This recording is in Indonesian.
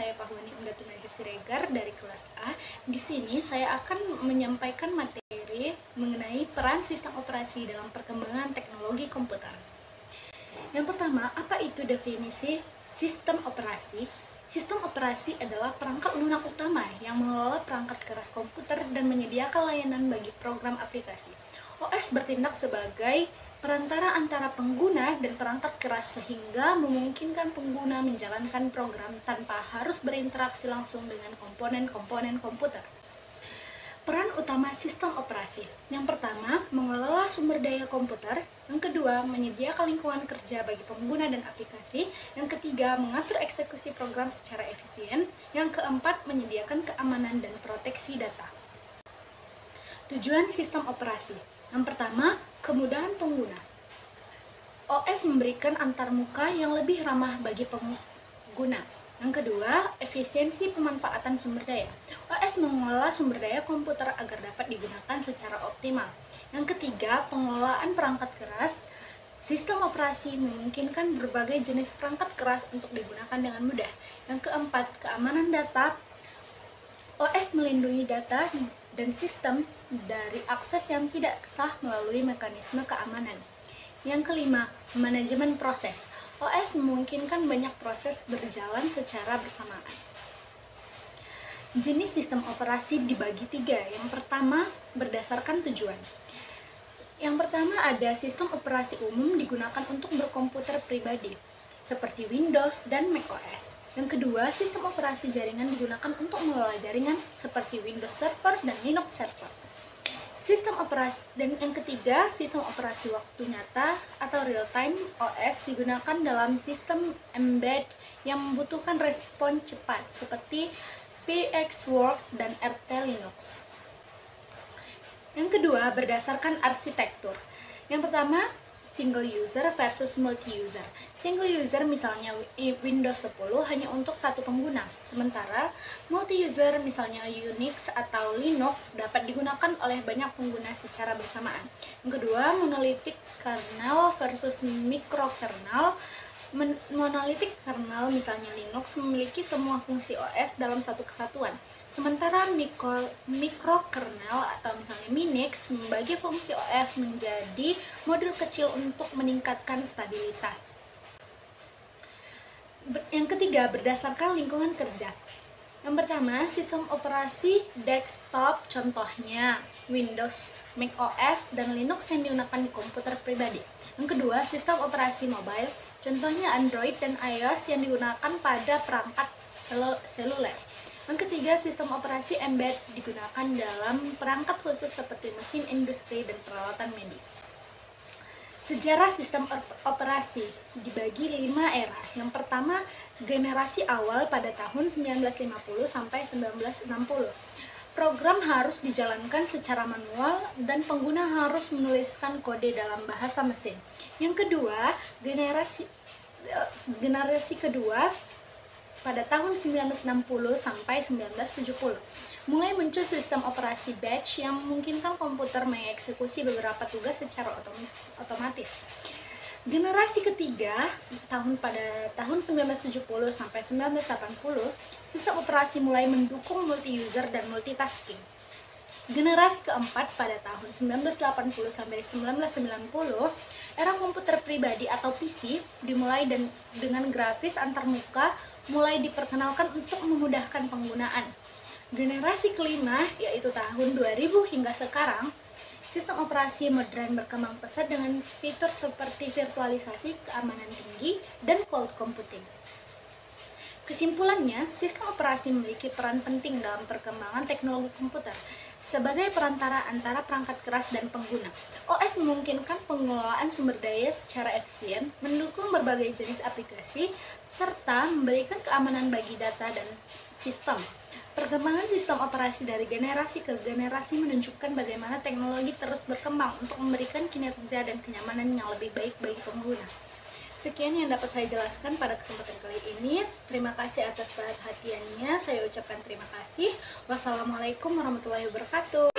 saya Pahwani Umdatun Najah Siregar dari kelas A. Di sini saya akan menyampaikan materi mengenai peran sistem operasi dalam perkembangan teknologi komputer. Yang pertama, apa itu definisi sistem operasi? Sistem operasi adalah perangkat lunak utama yang mengelola perangkat keras komputer dan menyediakan layanan bagi program aplikasi. OS bertindak sebagai perantara antara pengguna dan perangkat keras sehingga memungkinkan pengguna menjalankan program tanpa harus berinteraksi langsung dengan komponen-komponen komputer. Peran utama sistem operasi. Yang pertama, mengelola sumber daya komputer. Yang kedua, menyediakan lingkungan kerja bagi pengguna dan aplikasi. Yang ketiga, mengatur eksekusi program secara efisien. Yang keempat, menyediakan keamanan dan proteksi data. Tujuan sistem operasi. Yang pertama, kemudahan pengguna. OS memberikan antarmuka yang lebih ramah bagi pengguna. Yang kedua, efisiensi pemanfaatan sumber daya. OS mengelola sumber daya komputer agar dapat digunakan secara optimal. Yang ketiga, pengelolaan perangkat keras. Sistem operasi memungkinkan berbagai jenis perangkat keras untuk digunakan dengan mudah. Yang keempat, keamanan data. OS melindungi data dan sistem dari akses yang tidak sah melalui mekanisme keamanan. Yang kelima, manajemen proses. OS memungkinkan banyak proses berjalan secara bersamaan. Jenis sistem operasi dibagi tiga. Yang pertama, berdasarkan tujuan. Yang pertama ada sistem operasi umum digunakan untuk berkomputer pribadi, seperti Windows dan macOS. Yang kedua, sistem operasi jaringan digunakan untuk mengelola jaringan seperti Windows Server dan Linux Server. Dan yang ketiga, sistem operasi waktu nyata atau real-time OS digunakan dalam sistem embed yang membutuhkan respon cepat seperti VxWorks dan RT Linux. Yang kedua, berdasarkan arsitektur. Yang pertama, single user versus multi-user. Single user misalnya Windows 10 hanya untuk satu pengguna, sementara multi-user misalnya Unix atau Linux dapat digunakan oleh banyak pengguna secara bersamaan. Yang kedua, monolithic kernel versus microkernel. Monolithic kernel misalnya Linux memiliki semua fungsi OS dalam satu kesatuan, sementara microkernel atau misalnya Minix membagi fungsi OS menjadi modul kecil untuk meningkatkan stabilitas. Yang ketiga, berdasarkan lingkungan kerja. Yang pertama, sistem operasi desktop, contohnya Windows, macOS, dan Linux yang digunakan di komputer pribadi. Yang kedua, sistem operasi mobile, contohnya Android dan iOS yang digunakan pada perangkat seluler. Yang ketiga, sistem operasi embed digunakan dalam perangkat khusus seperti mesin industri dan peralatan medis. Sejarah sistem operasi dibagi 5 era. Yang pertama, generasi awal pada tahun 1950 sampai 1960. Program harus dijalankan secara manual dan pengguna harus menuliskan kode dalam bahasa mesin. Yang kedua, generasi kedua pada tahun 1960 sampai 1970. Mulai muncul sistem operasi batch yang memungkinkan komputer mengeksekusi beberapa tugas secara otomatis. Generasi ketiga pada tahun 1970 sampai 1980, sistem operasi mulai mendukung multi-user dan multitasking. Generasi keempat pada tahun 1980 sampai 1990, era komputer pribadi atau PC dimulai dengan grafis antarmuka mulai diperkenalkan untuk memudahkan penggunaan. Generasi kelima, yaitu tahun 2000 hingga sekarang, sistem operasi modern berkembang pesat dengan fitur seperti virtualisasi, keamanan tinggi, dan cloud computing. Kesimpulannya, sistem operasi memiliki peran penting dalam perkembangan teknologi komputer sebagai perantara antara perangkat keras dan pengguna. OS memungkinkan pengelolaan sumber daya secara efisien, mendukung berbagai jenis aplikasi, serta memberikan keamanan bagi data dan sistem. Perkembangan sistem operasi dari generasi ke generasi menunjukkan bagaimana teknologi terus berkembang untuk memberikan kinerja dan kenyamanan yang lebih baik bagi pengguna. Sekian yang dapat saya jelaskan pada kesempatan kali ini. Terima kasih atas perhatiannya. Saya ucapkan terima kasih. Wassalamualaikum warahmatullahi wabarakatuh.